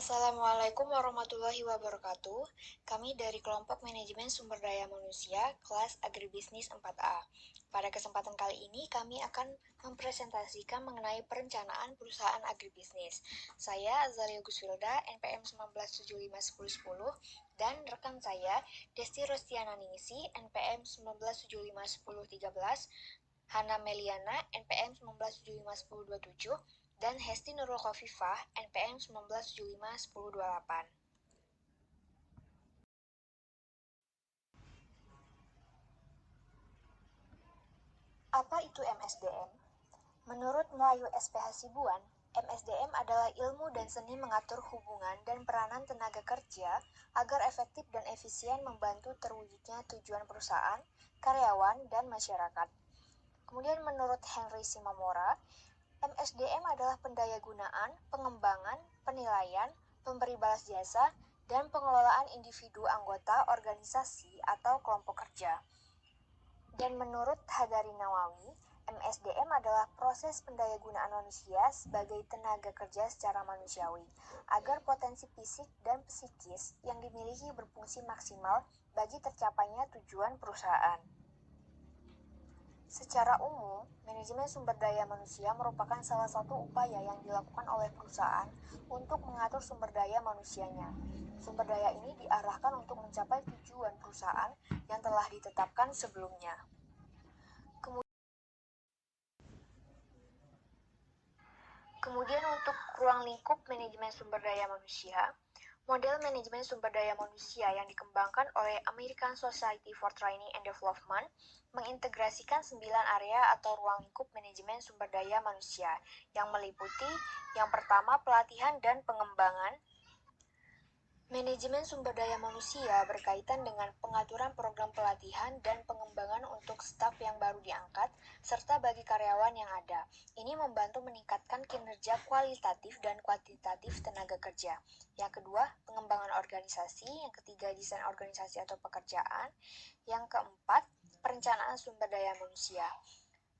Assalamualaikum warahmatullahi wabarakatuh. Kami dari kelompok manajemen sumber daya manusia, kelas agribisnis 4A. Pada kesempatan kali ini, kami akan mempresentasikan mengenai perencanaan perusahaan agribisnis. Saya Azalia Guswilda, NPM 19751010, dan rekan saya, Desti Rostiana Ningsi, NPM 19751013, Hana Meliana, NPM 19751027, dan Hesti Nurul Khofifah, NPM 19751028. Apa itu MSDM? Menurut Melayu SPH Sibuan, MSDM adalah ilmu dan seni mengatur hubungan dan peranan tenaga kerja agar efektif dan efisien membantu terwujudnya tujuan perusahaan, karyawan, dan masyarakat. Kemudian menurut Henry Simamora, MSDM adalah pendayagunaan, pengembangan, penilaian, pemberi balas jasa, dan pengelolaan individu anggota organisasi atau kelompok kerja. Dan menurut Hadari Nawawi, MSDM adalah proses pendayagunaan manusia sebagai tenaga kerja secara manusiawi, agar potensi fisik dan psikis yang dimiliki berfungsi maksimal bagi tercapainya tujuan perusahaan. Secara umum, manajemen sumber daya manusia merupakan salah satu upaya yang dilakukan oleh perusahaan untuk mengatur sumber daya manusianya. Sumber daya ini diarahkan untuk mencapai tujuan perusahaan yang telah ditetapkan sebelumnya. Kemudian untuk ruang lingkup manajemen sumber daya manusia, model manajemen sumber daya manusia yang dikembangkan oleh American Society for Training and Development mengintegrasikan 9 area atau ruang lingkup manajemen sumber daya manusia yang meliputi yang pertama pelatihan dan pengembangan. Manajemen sumber daya manusia berkaitan dengan pengaturan program pelatihan dan pengembangan untuk staf yang baru diangkat, serta bagi karyawan yang ada. Ini membantu meningkatkan kinerja kualitatif dan kuantitatif tenaga kerja. Yang kedua, pengembangan organisasi. Yang ketiga, desain organisasi atau pekerjaan. Yang keempat, perencanaan sumber daya manusia.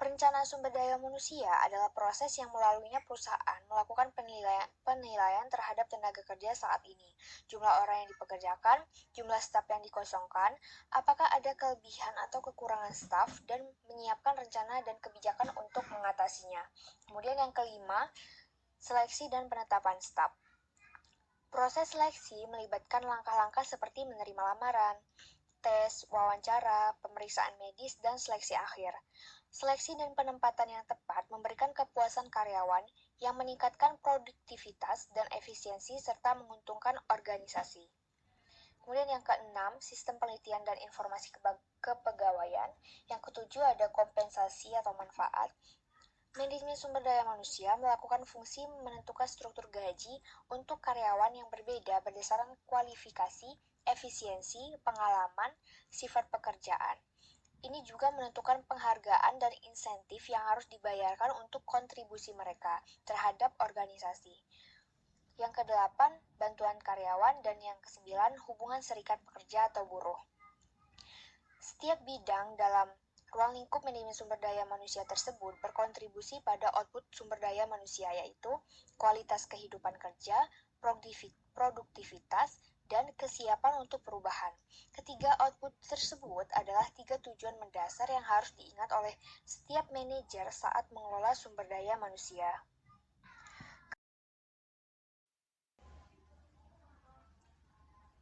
Perencanaan sumber daya manusia adalah proses yang melaluinya perusahaan melakukan penilaian terhadap tenaga kerja saat ini, jumlah orang yang dipekerjakan, jumlah staf yang dikosongkan, apakah ada kelebihan atau kekurangan staf, dan menyiapkan rencana dan kebijakan untuk mengatasinya. Kemudian yang kelima, seleksi dan penetapan staf. Proses seleksi melibatkan langkah-langkah seperti menerima lamaran, tes, wawancara, pemeriksaan medis, dan seleksi akhir. Seleksi dan penempatan yang tepat memberikan kepuasan karyawan yang meningkatkan produktivitas dan efisiensi serta menguntungkan organisasi. Kemudian yang keenam, sistem penelitian dan informasi kepegawaian. Yang ketujuh ada kompensasi atau manfaat. Manajemen sumber daya manusia melakukan fungsi menentukan struktur gaji untuk karyawan yang berbeda berdasarkan kualifikasi, efisiensi, pengalaman, sifat pekerjaan. Ini juga menentukan penghargaan dan insentif yang harus dibayarkan untuk kontribusi mereka terhadap organisasi. Yang kedelapan, bantuan karyawan, dan yang kesembilan, hubungan serikat pekerja atau buruh. Setiap bidang dalam ruang lingkup manajemen sumber daya manusia tersebut berkontribusi pada output sumber daya manusia, yaitu kualitas kehidupan kerja, produktivitas, dan kesiapan untuk perubahan. Ketiga output tersebut adalah 3 tujuan mendasar yang harus diingat oleh setiap manajer saat mengelola sumber daya manusia.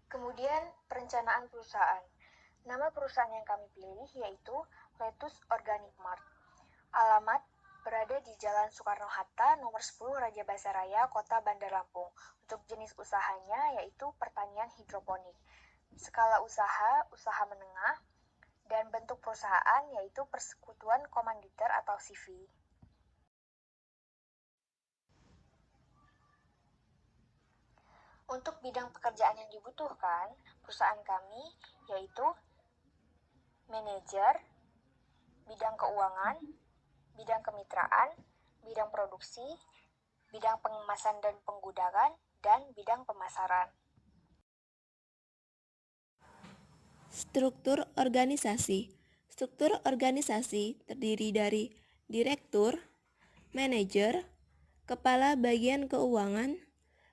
Kemudian, perencanaan perusahaan. Nama perusahaan yang kami pilih yaitu Lettuce Organic Mart. Alamat berada di Jalan Soekarno-Hatta, nomor 10 Raja Basaraya, Kota Bandar Lampung. Untuk jenis usahanya yaitu pertanian hidroponik. Skala usaha, usaha menengah, dan bentuk perusahaan yaitu persekutuan komanditer atau CV. Untuk bidang pekerjaan yang dibutuhkan, perusahaan kami yaitu manajer, bidang keuangan, bidang kemitraan, bidang produksi, bidang pengemasan dan penggudangan, dan bidang pemasaran. Struktur organisasi. Struktur organisasi terdiri dari direktur, manajer, kepala bagian keuangan,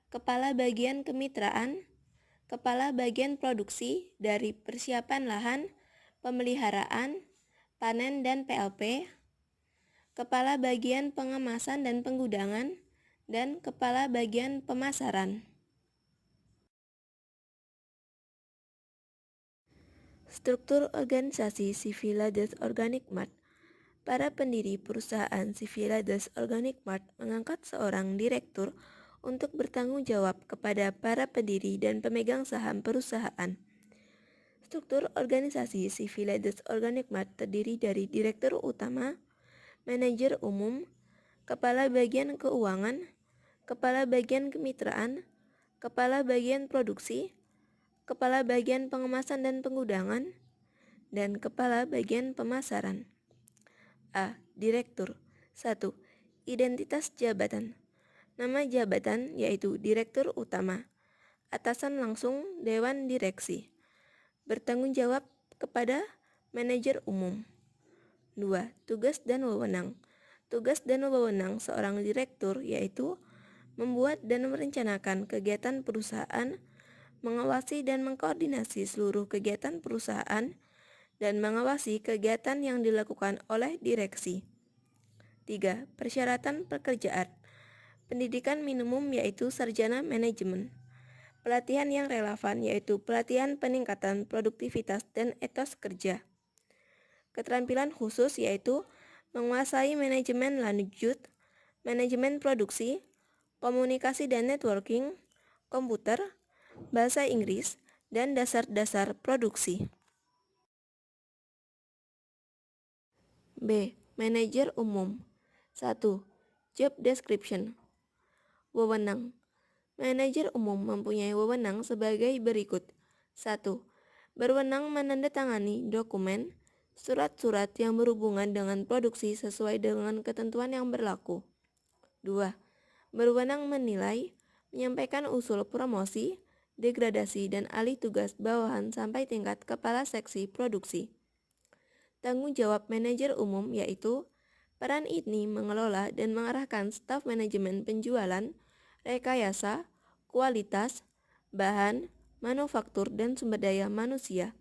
kepala bagian kemitraan, kepala bagian produksi dari persiapan lahan, pemeliharaan, panen dan PLP, kepala bagian pengemasan dan penggudangan, dan kepala bagian pemasaran. Struktur organisasi Civilades Organic Mart. Para pendiri perusahaan Civilades Organic Mart mengangkat seorang direktur untuk bertanggung jawab kepada para pendiri dan pemegang saham perusahaan. Struktur organisasi Civilades Organic Mart terdiri dari direktur utama, manajer umum, kepala bagian keuangan, kepala bagian kemitraan, kepala bagian produksi, kepala bagian pengemasan dan penggudangan, dan kepala bagian pemasaran. A. Direktur. 1. Identitas jabatan. Nama jabatan yaitu Direktur Utama. Atasan langsung Dewan Direksi. Bertanggung jawab kepada Manajer Umum. 2. Tugas dan wewenang. Tugas dan wewenang seorang direktur yaitu membuat dan merencanakan kegiatan perusahaan, mengawasi dan mengkoordinasi seluruh kegiatan perusahaan, dan mengawasi kegiatan yang dilakukan oleh direksi. 3. Persyaratan pekerjaan. Pendidikan minimum yaitu sarjana manajemen. Pelatihan yang relevan yaitu pelatihan peningkatan produktivitas dan etos kerja. Keterampilan khusus yaitu menguasai manajemen lanjut, manajemen produksi, komunikasi dan networking, komputer, bahasa Inggris, dan dasar-dasar produksi. B. Manajer umum. 1. Job description. Wewenang. Manajer umum mempunyai wewenang sebagai berikut. 1. Berwenang menandatangani dokumen, surat-surat yang berhubungan dengan produksi sesuai dengan ketentuan yang berlaku. 2. Berwenang menilai, menyampaikan usul promosi, degradasi, dan alih tugas bawahan sampai tingkat kepala seksi produksi. Tanggung jawab manajer umum yaitu peran ini mengelola dan mengarahkan staf manajemen penjualan, rekayasa, kualitas, bahan, manufaktur, dan sumber daya manusia.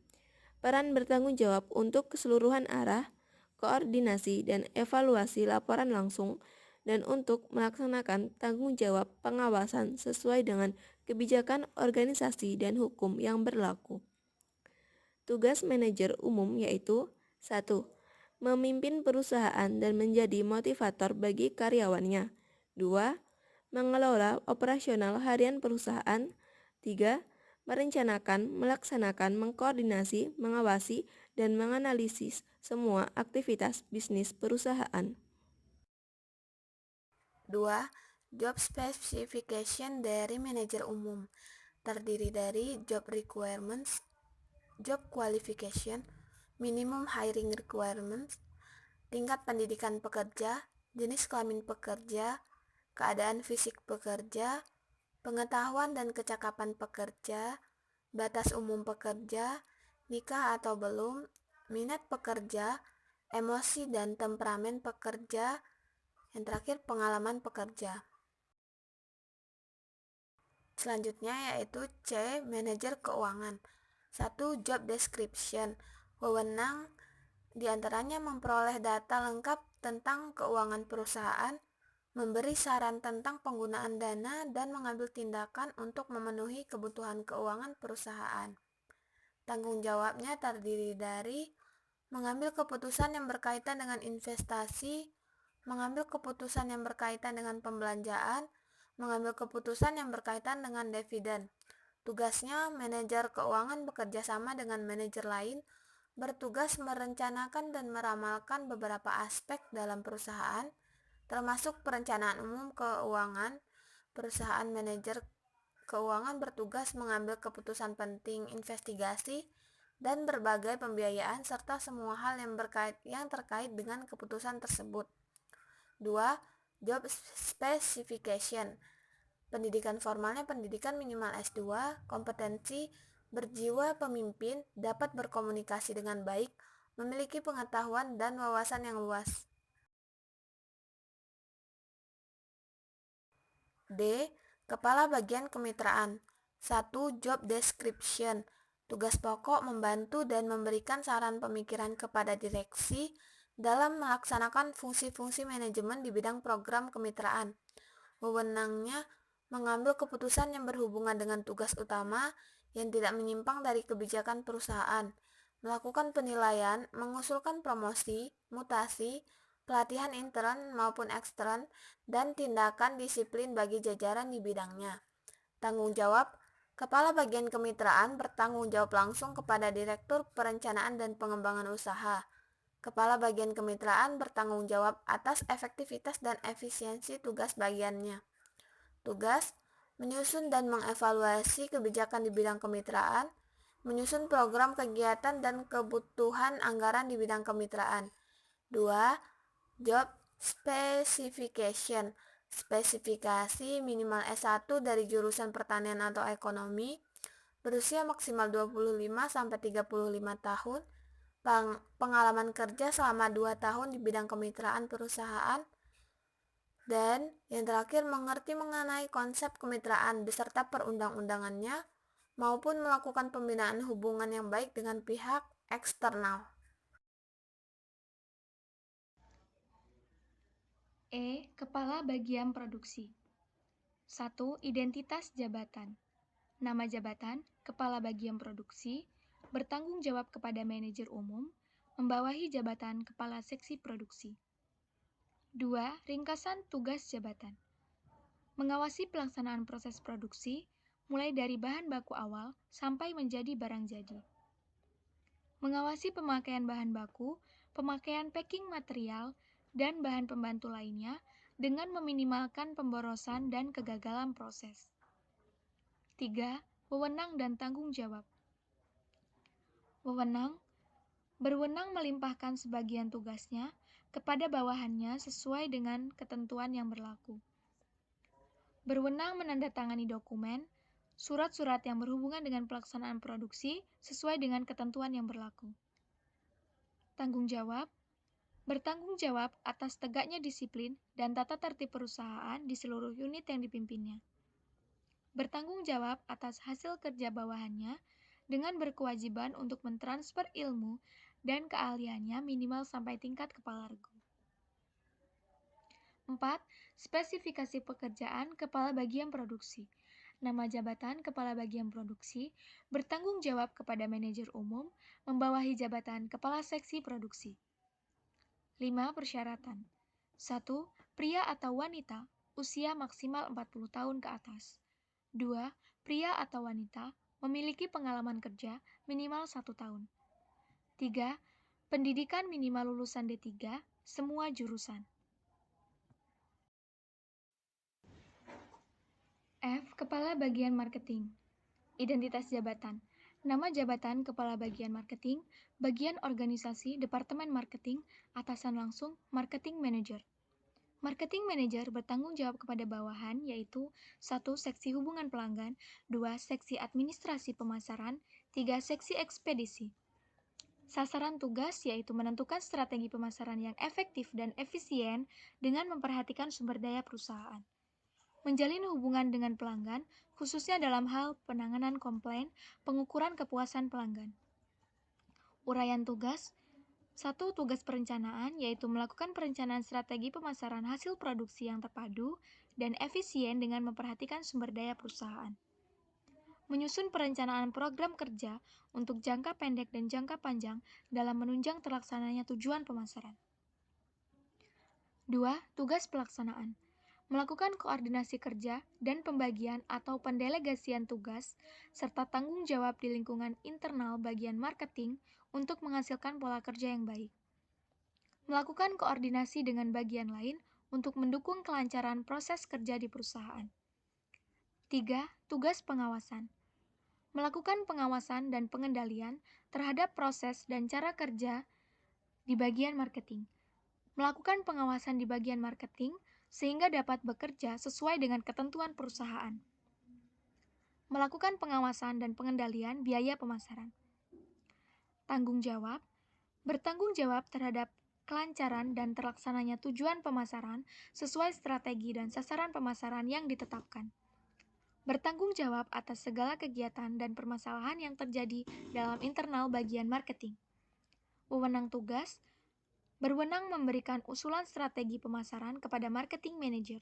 Peran bertanggung jawab untuk keseluruhan arah, koordinasi, dan evaluasi laporan langsung, dan untuk melaksanakan tanggung jawab pengawasan sesuai dengan kebijakan organisasi dan hukum yang berlaku. Tugas manajer umum yaitu 1. Memimpin perusahaan dan menjadi motivator bagi karyawannya. 2. Mengelola operasional harian perusahaan. 3. Merencanakan, melaksanakan, mengkoordinasi, mengawasi, dan menganalisis semua aktivitas bisnis perusahaan. 2. Job specification dari manajer umum terdiri dari job requirements, job qualification, minimum hiring requirements, tingkat pendidikan pekerja, jenis kelamin pekerja, keadaan fisik pekerja, pengetahuan dan kecakapan pekerja, batas umum pekerja, nikah atau belum, minat pekerja, emosi dan temperamen pekerja, yang terakhir pengalaman pekerja. Selanjutnya yaitu C. Manajer keuangan. 1. Job description. Wewenang diantaranya memperoleh data lengkap tentang keuangan perusahaan, memberi saran tentang penggunaan dana, dan mengambil tindakan untuk memenuhi kebutuhan keuangan perusahaan. Tanggung jawabnya terdiri dari mengambil keputusan yang berkaitan dengan investasi, mengambil keputusan yang berkaitan dengan pembelanjaan, mengambil keputusan yang berkaitan dengan dividen. Tugasnya, manajer keuangan bekerja sama dengan manajer lain, bertugas merencanakan dan meramalkan beberapa aspek dalam perusahaan, termasuk perencanaan umum keuangan. Perusahaan manajer keuangan bertugas mengambil keputusan penting investigasi dan berbagai pembiayaan serta semua hal yang terkait dengan keputusan tersebut. 2. Job specification. Pendidikan formalnya pendidikan minimal S2, kompetensi, berjiwa pemimpin, dapat berkomunikasi dengan baik, memiliki pengetahuan dan wawasan yang luas. D. Kepala Bagian Kemitraan. 1. Job description. Tugas pokok membantu dan memberikan saran pemikiran kepada direksi dalam melaksanakan fungsi-fungsi manajemen di bidang program kemitraan. Wewenangnya mengambil keputusan yang berhubungan dengan tugas utama yang tidak menyimpang dari kebijakan perusahaan, melakukan penilaian, mengusulkan promosi, mutasi, pelatihan intern maupun ekstern, dan tindakan disiplin bagi jajaran di bidangnya. Tanggung jawab. Kepala Bagian Kemitraan bertanggung jawab langsung kepada Direktur Perencanaan dan Pengembangan Usaha. Kepala Bagian Kemitraan bertanggung jawab atas efektivitas dan efisiensi tugas bagiannya. Tugas: menyusun dan mengevaluasi kebijakan di bidang kemitraan, menyusun program kegiatan dan kebutuhan anggaran di bidang kemitraan. 2. Job specification. Spesifikasi minimal S1 dari jurusan pertanian atau ekonomi, berusia maksimal 25-35 tahun, pengalaman kerja selama 2 tahun di bidang kemitraan perusahaan, dan yang terakhir mengerti mengenai konsep kemitraan beserta perundang-undangannya maupun melakukan pembinaan hubungan yang baik dengan pihak eksternal. Kepala Bagian Produksi. 1. Identitas jabatan. Nama jabatan, Kepala Bagian Produksi, bertanggung jawab kepada manajer umum, membawahi jabatan Kepala Seksi Produksi. 2. Ringkasan tugas jabatan. Mengawasi pelaksanaan proses produksi, mulai dari bahan baku awal sampai menjadi barang jadi. Mengawasi pemakaian bahan baku, pemakaian packing material, dan bahan pembantu lainnya dengan meminimalkan pemborosan dan kegagalan proses. 3. Wewenang dan tanggung jawab. Wewenang berwenang melimpahkan sebagian tugasnya kepada bawahannya sesuai dengan ketentuan yang berlaku. Berwenang menandatangani dokumen, surat-surat yang berhubungan dengan pelaksanaan produksi sesuai dengan ketentuan yang berlaku. Tanggung jawab bertanggung jawab atas tegaknya disiplin dan tata tertib perusahaan di seluruh unit yang dipimpinnya. Bertanggung jawab atas hasil kerja bawahannya dengan berkewajiban untuk mentransfer ilmu dan keahliannya minimal sampai tingkat kepala regu. 4. Spesifikasi pekerjaan Kepala Bagian Produksi. Nama jabatan Kepala Bagian Produksi bertanggung jawab kepada manajer umum, membawahi jabatan Kepala Seksi Produksi. 5. Persyaratan. 1. Pria atau wanita, usia maksimal 40 tahun ke atas. 2. Pria atau wanita, memiliki pengalaman kerja minimal 1 tahun. 3. Pendidikan minimal lulusan D3, semua jurusan. F. Kepala Bagian Marketing. Identitas jabatan. Nama jabatan Kepala Bagian Marketing, Bagian Organisasi Departemen Marketing, atasan langsung Marketing Manager. Marketing Manager bertanggung jawab kepada bawahan, yaitu 1. Seksi Hubungan Pelanggan, 2. Seksi Administrasi Pemasaran, 3. Seksi Ekspedisi. Sasaran tugas yaitu menentukan strategi pemasaran yang efektif dan efisien dengan memperhatikan sumber daya perusahaan. Menjalin hubungan dengan pelanggan, khususnya dalam hal penanganan komplain, pengukuran kepuasan pelanggan. Uraian tugas. 1. Tugas perencanaan, yaitu melakukan perencanaan strategi pemasaran hasil produksi yang terpadu dan efisien dengan memperhatikan sumber daya perusahaan. Menyusun perencanaan program kerja untuk jangka pendek dan jangka panjang dalam menunjang terlaksananya tujuan pemasaran. 2. Tugas pelaksanaan. Melakukan koordinasi kerja dan pembagian atau pendelegasian tugas, serta tanggung jawab di lingkungan internal bagian marketing untuk menghasilkan pola kerja yang baik. Melakukan koordinasi dengan bagian lain untuk mendukung kelancaran proses kerja di perusahaan. 3. Tugas pengawasan. Melakukan pengawasan dan pengendalian terhadap proses dan cara kerja di bagian marketing. Melakukan pengawasan di bagian marketing sehingga dapat bekerja sesuai dengan ketentuan perusahaan. Melakukan pengawasan dan pengendalian biaya pemasaran. Tanggung jawab. Bertanggung jawab terhadap kelancaran dan terlaksananya tujuan pemasaran sesuai strategi dan sasaran pemasaran yang ditetapkan. bertanggung jawab atas segala kegiatan dan permasalahan yang terjadi dalam internal bagian marketing. Wewenang tugas, berwenang memberikan usulan strategi pemasaran kepada marketing manager.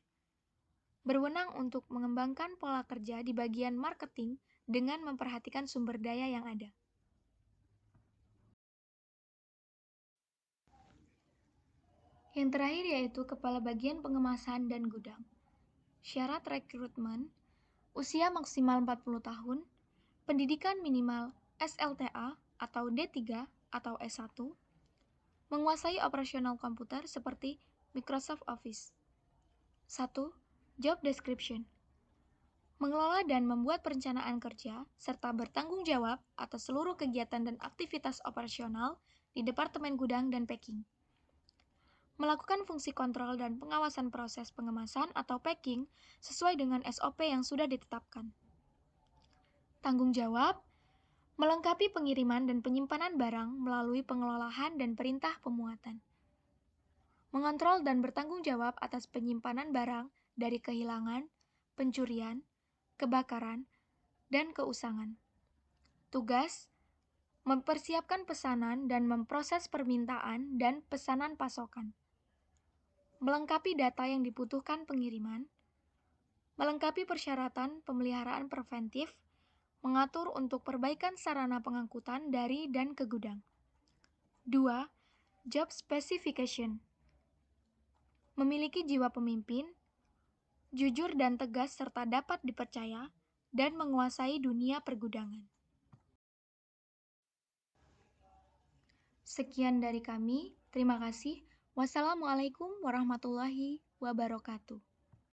Berwenang untuk mengembangkan pola kerja di bagian marketing dengan memperhatikan sumber daya yang ada. Yang terakhir yaitu kepala bagian pengemasan dan gudang. Syarat rekrutmen, usia maksimal 40 tahun, pendidikan minimal SLTA atau D3 atau S1, menguasai operasional komputer seperti Microsoft Office. 1. Job description. Mengelola dan membuat perencanaan kerja serta bertanggung jawab atas seluruh kegiatan dan aktivitas operasional di Departemen Gudang dan Packing. Melakukan fungsi kontrol dan pengawasan proses pengemasan atau packing sesuai dengan SOP yang sudah ditetapkan. Tanggung jawab, melengkapi pengiriman dan penyimpanan barang melalui pengelolaan dan perintah pemuatan. Mengontrol dan bertanggung jawab atas penyimpanan barang dari kehilangan, pencurian, kebakaran, dan keusangan. Tugas, mempersiapkan pesanan dan memproses permintaan dan pesanan pasokan. Melengkapi data yang dibutuhkan pengiriman, melengkapi persyaratan pemeliharaan preventif, mengatur untuk perbaikan sarana pengangkutan dari dan ke gudang. 2. Job specification. Memiliki jiwa pemimpin, jujur dan tegas serta dapat dipercaya, dan menguasai dunia pergudangan. Sekian dari kami, terima kasih. Wassalamualaikum warahmatullahi wabarakatuh.